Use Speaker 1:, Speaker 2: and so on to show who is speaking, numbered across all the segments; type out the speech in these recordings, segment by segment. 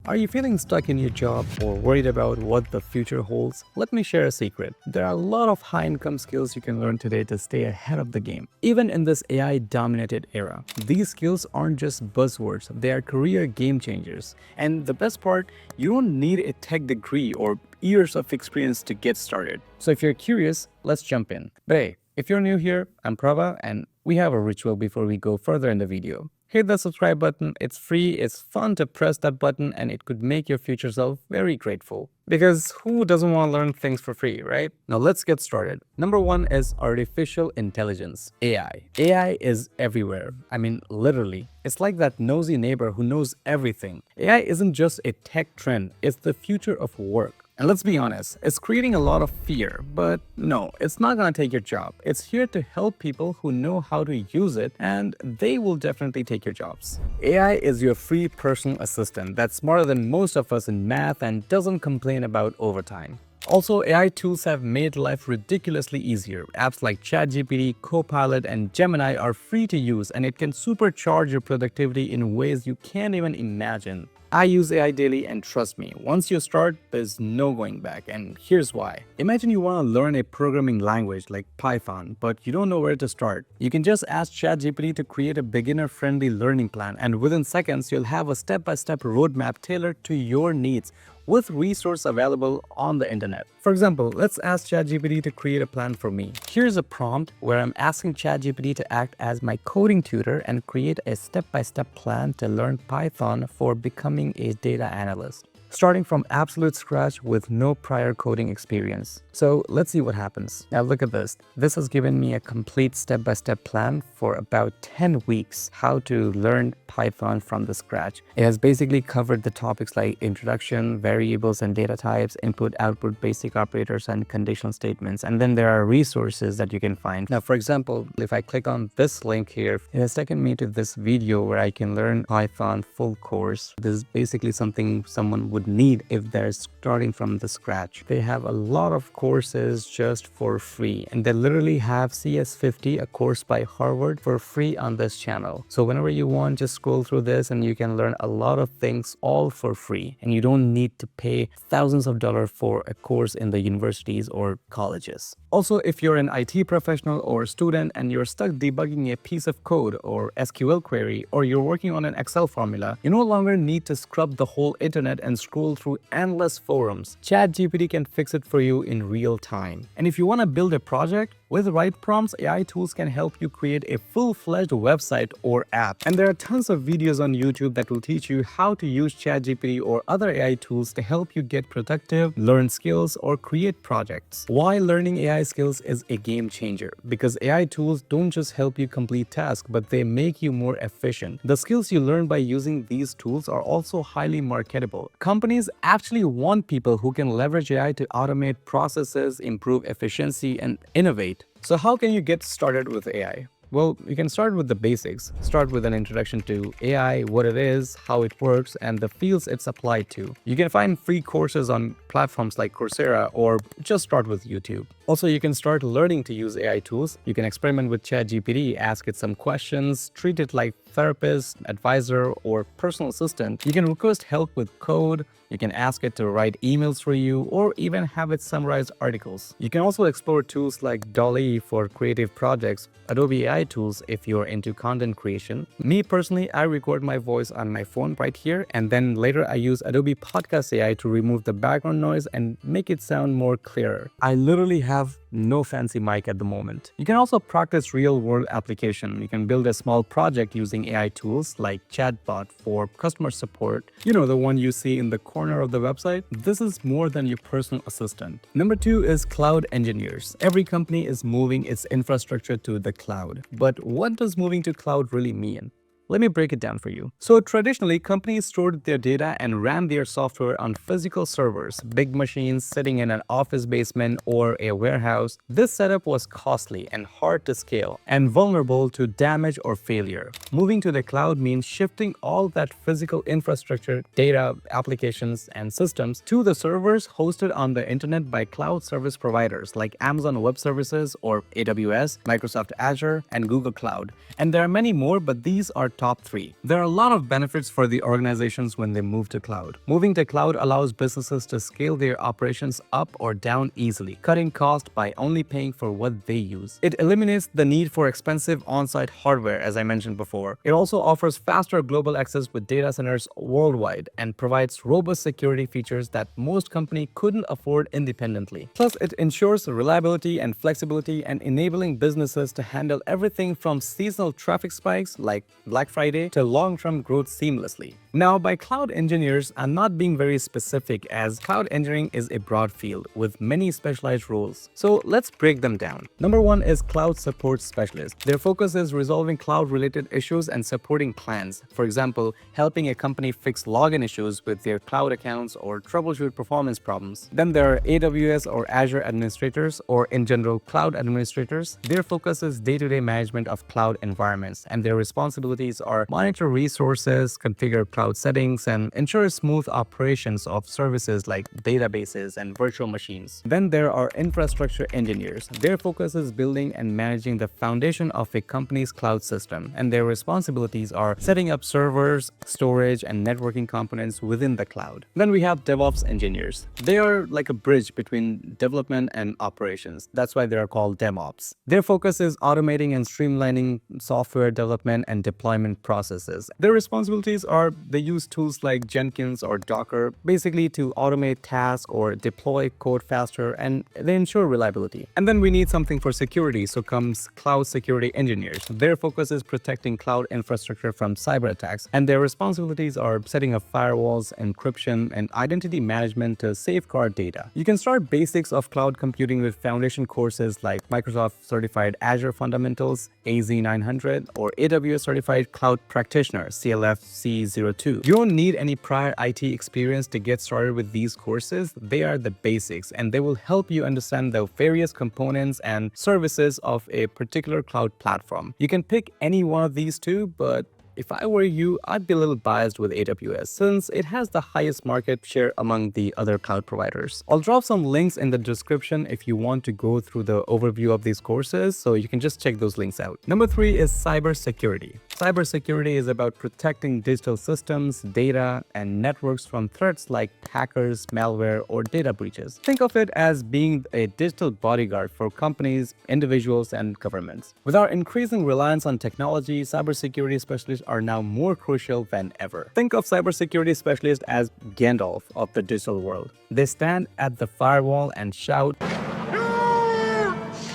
Speaker 1: Are you feeling stuck in your job or worried about what the future holds? Let me share a secret. There are a lot of high-income skills you can learn today to stay ahead of the game. Even in this AI-dominated era, these skills aren't just buzzwords, they are career game changers. And the best part, you don't need a tech degree or years of experience to get started. So if you're curious, let's jump in. But hey, if you're new here, I'm Prabha, and we have a ritual before we go further in the video. Hit the subscribe button, it's free, it's fun to press that button, and it could make your future self very grateful. Because who doesn't want to learn things for free, right? Now let's get started. Number one is artificial intelligence, AI. AI is everywhere. I mean, literally. It's like that nosy neighbor who knows everything. AI isn't just a tech trend, it's the future of work. And let's be honest, it's creating a lot of fear, but no, it's not gonna take your job. It's here to help people who know how to use it, and they will definitely take your jobs. AI is your free personal assistant that's smarter than most of us in math and doesn't complain about overtime. Also, AI tools have made life ridiculously easier. Apps like ChatGPT, Copilot, and Gemini are free to use, and it can supercharge your productivity in ways you can't even imagine. I use AI daily, and trust me, once you start, there's no going back, and here's why. Imagine you want to learn a programming language like Python, but you don't know where to start. You can just ask ChatGPT to create a beginner-friendly learning plan, and within seconds, you'll have a step-by-step roadmap tailored to your needs, with resources available on the internet. For example, let's ask ChatGPT to create a plan for me. Here's a prompt where I'm asking ChatGPT to act as my coding tutor and create a step-by-step plan to learn Python for becoming a data analyst, starting from absolute scratch with no prior coding experience. So let's see what happens. Now look at this. This has given me a complete step-by-step plan for about 10 weeks how to learn Python from the scratch. It has basically covered the topics like introduction, variables and data types, input, output, basic operators, and conditional statements. And then there are resources that you can find. Now, for example, if I click on this link here, it has taken me to this video where I can learn Python full course. This is basically something someone would need if they're starting from the scratch. They have a lot of courses just for free, and they literally have CS50, a course by Harvard, for free on this channel. So whenever you want, just scroll through this and you can learn a lot of things all for free, and you don't need to pay thousands of dollars for a course in the universities or colleges. Also, if you're an IT professional or student and you're stuck debugging a piece of code or SQL query, or you're working on an Excel formula, you no longer need to scrub the whole internet and scroll through endless forums. ChatGPT can fix it for you in real time. And if you want to build a project, with the right prompts, AI tools can help you create a full-fledged website or app. And there are tons of videos on YouTube that will teach you how to use ChatGPT or other AI tools to help you get productive, learn skills, or create projects. Why learning AI skills is a game changer? Because AI tools don't just help you complete tasks, but they make you more efficient. The skills you learn by using these tools are also highly marketable. Companies actually want people who can leverage AI to automate processes, improve efficiency, and innovate. So how can you get started with AI? Well, you can start with the basics. Start with an introduction to AI, what it is, how it works, and the fields it's applied to. You can find free courses on platforms like Coursera, or just start with YouTube. Also, you can start learning to use AI tools. You can experiment with ChatGPT, ask it some questions, treat it like therapist, advisor, or personal assistant. You can request help with code. You can ask it to write emails for you, or even have it summarize articles. You can also explore tools like DALL-E for creative projects, Adobe AI tools if you're into content creation. Me personally, I record my voice on my phone right here, and then later I use Adobe Podcast AI to remove the background noise and make it sound more clearer. I literally have no fancy mic at the moment. You can also practice real-world application. You can build a small project using AI tools like Chatbot for customer support. You know, the one you see in the corner of the website. This is more than your personal assistant. Number two is cloud engineers. Every company is moving its infrastructure to the cloud. But what does moving to cloud really mean? Let me break it down for you. So traditionally, companies stored their data and ran their software on physical servers, big machines sitting in an office basement or a warehouse. This setup was costly and hard to scale and vulnerable to damage or failure. Moving to the cloud means shifting all that physical infrastructure, data, applications, and systems to the servers hosted on the internet by cloud service providers like Amazon Web Services or AWS, Microsoft Azure, and Google Cloud. And there are many more, but these are top 3. There are a lot of benefits for the organizations when they move to cloud. Moving to cloud allows businesses to scale their operations up or down easily, cutting costs by only paying for what they use. It eliminates the need for expensive on-site hardware, as I mentioned before. It also offers faster global access with data centers worldwide and provides robust security features that most companies couldn't afford independently. Plus, it ensures reliability and flexibility and enabling businesses to handle everything from seasonal traffic spikes like Black Friday to long-term growth seamlessly. Now, by cloud engineers, I'm not being very specific as cloud engineering is a broad field with many specialized roles. So let's break them down. Number 1 is cloud support specialist. Their focus is resolving cloud-related issues and supporting plans. For example, helping a company fix login issues with their cloud accounts or troubleshoot performance problems. Then there are AWS or Azure administrators, or in general, cloud administrators. Their focus is day-to-day management of cloud environments, and their responsibilities are monitor resources, configure cloud settings, and ensure smooth operations of services like databases and virtual machines. Then there are infrastructure engineers. Their focus is building and managing the foundation of a company's cloud system, and their responsibilities are setting up servers, storage, and networking components within the cloud. Then we have DevOps engineers. They are like a bridge between development and operations. That's why they are called DevOps. Their focus is automating and streamlining software development and deployment processes. Their responsibilities are they use tools like Jenkins or Docker basically to automate tasks or deploy code faster, and they ensure reliability. And then we need something for security, so comes cloud security engineers. Their focus is protecting cloud infrastructure from cyber attacks, and their responsibilities are setting up firewalls, encryption, and identity management to safeguard data. You can start basics of cloud computing with foundation courses like Microsoft Certified Azure Fundamentals, AZ900, or AWS Certified Cloud Practitioner, CLF C02. You don't need any prior IT experience to get started with these courses. They are the basics, and they will help you understand the various components and services of a particular cloud platform. You can pick any one of these two, but if I were you, I'd be a little biased with AWS since it has the highest market share among the other cloud providers. I'll drop some links in the description if you want to go through the overview of these courses, so you can just check those links out. Number 3 is cybersecurity. Cybersecurity is about protecting digital systems, data, and networks from threats like hackers, malware, or data breaches. Think of it as being a digital bodyguard for companies, individuals, and governments. With our increasing reliance on technology, cybersecurity specialists are now more crucial than ever. Think of cybersecurity specialists as Gandalf of the digital world. They stand at the firewall and shout, "You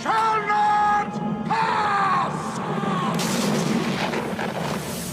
Speaker 1: shall not pass!"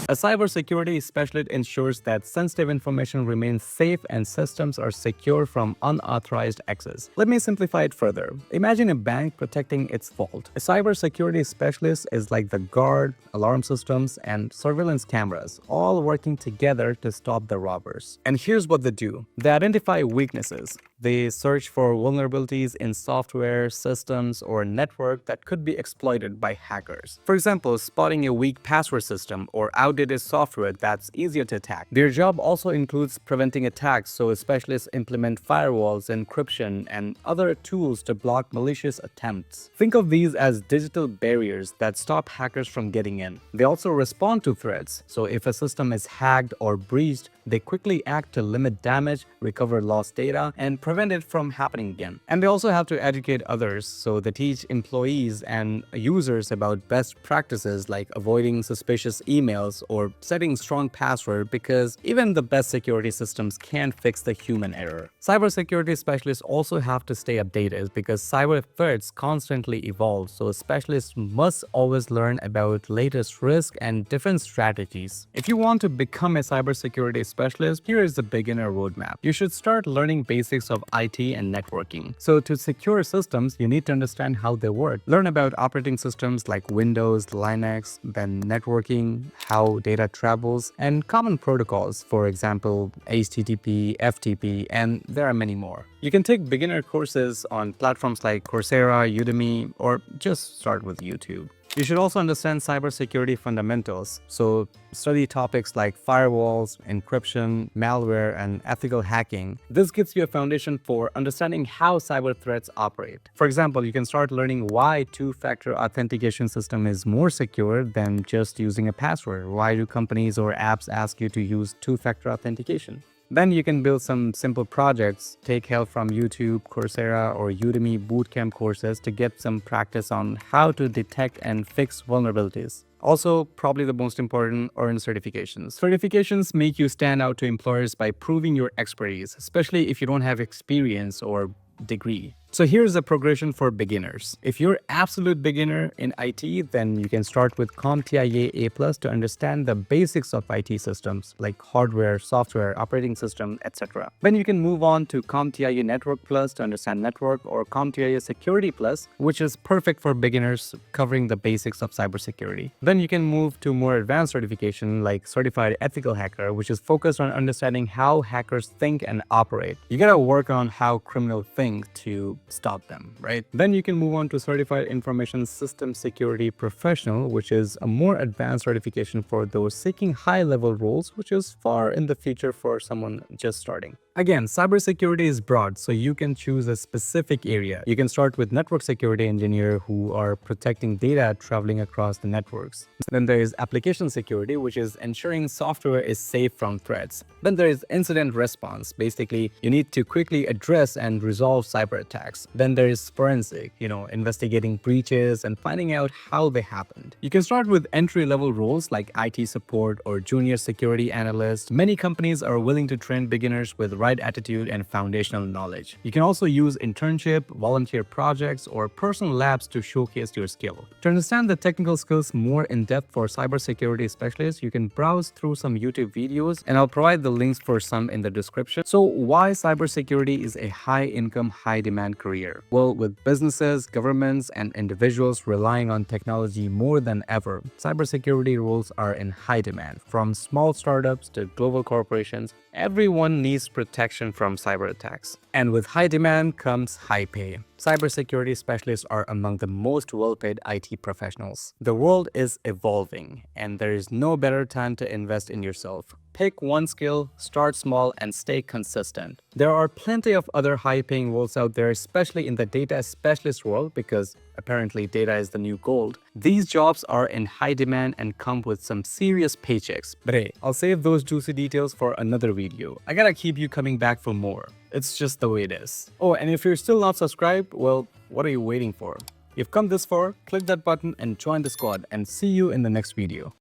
Speaker 1: A cybersecurity specialist ensures that sensitive information remains safe and systems are secure from unauthorized access. Let me simplify it further. Imagine a bank protecting its vault. A cybersecurity specialist is like the guard, alarm systems, and surveillance cameras, all working together to stop the robbers. And here's what they do. They identify weaknesses. They search for vulnerabilities in software, systems, or network that could be exploited by hackers. For example, spotting a weak password system or outdated software that's easier to attack. Their job also includes preventing attacks, so specialists implement firewalls, encryption, and other tools to block malicious attempts. Think of these as digital barriers that stop hackers from getting in. They also respond to threats, so if a system is hacked or breached, they quickly act to limit damage, recover lost data, and prevent it from happening again. And they also have to educate others, so they teach employees and users about best practices like avoiding suspicious emails or setting strong password, because even the best security systems can't fix the human error. Cybersecurity specialists also have to stay updated because cyber threats constantly evolve, so specialists must always learn about latest risk and defense strategies. If you want to become a cybersecurity specialist, here is the beginner roadmap. You should start learning basics of IT and networking. So to secure systems, you need to understand how they work. Learn about operating systems like Windows, Linux, then networking, how data travels, and common protocols, for example, HTTP, FTP, and there are many more. You can take beginner courses on platforms like Coursera, Udemy, or just start with YouTube. You should also understand cybersecurity fundamentals. So study topics like firewalls, encryption, malware, and ethical hacking. This gives you a foundation for understanding how cyber threats operate. For example, you can start learning why two-factor authentication system is more secure than just using a password. Why do companies or apps ask you to use two-factor authentication? Then you can build some simple projects, take help from YouTube, Coursera, or Udemy bootcamp courses to get some practice on how to detect and fix vulnerabilities. Also, probably the most important, earn certifications. Certifications make you stand out to employers by proving your expertise, especially if you don't have experience or degree. So here's the progression for beginners. If you're absolute beginner in IT, then you can start with CompTIA A+ to understand the basics of IT systems like hardware, software, operating system, etc. Then you can move on to CompTIA Network Plus to understand network, or CompTIA Security Plus, which is perfect for beginners covering the basics of cybersecurity. Then you can move to more advanced certification like Certified Ethical Hacker, which is focused on understanding how hackers think and operate. You gotta work on how criminals think to stop them, right? Then you can move on to Certified Information System Security Professional, which is a more advanced certification for those seeking high-level roles, which is far in the future for someone just starting. Again, cybersecurity is broad, so you can choose a specific area. You can start with network security engineer who are protecting data traveling across the networks. Then there is application security, which is ensuring software is safe from threats. Then there is incident response. Basically, you need to quickly address and resolve cyber attacks. Then there is forensic, investigating breaches and finding out how they happened. You can start with entry-level roles like IT support or junior security analyst. Many companies are willing to train beginners with right attitude and foundational knowledge. You can also use internship, volunteer projects, or personal labs to showcase your skill. To understand the technical skills more in depth for cybersecurity specialists, you can browse through some YouTube videos, and I'll provide the links for some in the description. So why cybersecurity is a high-income, high-demand career? Well, with businesses, governments, and individuals relying on technology more than ever, cybersecurity roles are in high demand. From small startups to global corporations, everyone needs protection from cyber attacks. And with high demand comes high pay. Cybersecurity specialists are among the most well-paid IT professionals. The world is evolving, and there is no better time to invest in yourself. Pick one skill, start small, and stay consistent. There are plenty of other high-paying roles out there, especially in the data specialist world, because apparently data is the new gold. These jobs are in high demand and come with some serious paychecks. But hey, I'll save those juicy details for another video. I gotta keep you coming back for more. It's just the way it is. Oh, and if you're still not subscribed, well, what are you waiting for? You've come this far, click that button and join the squad, and see you in the next video.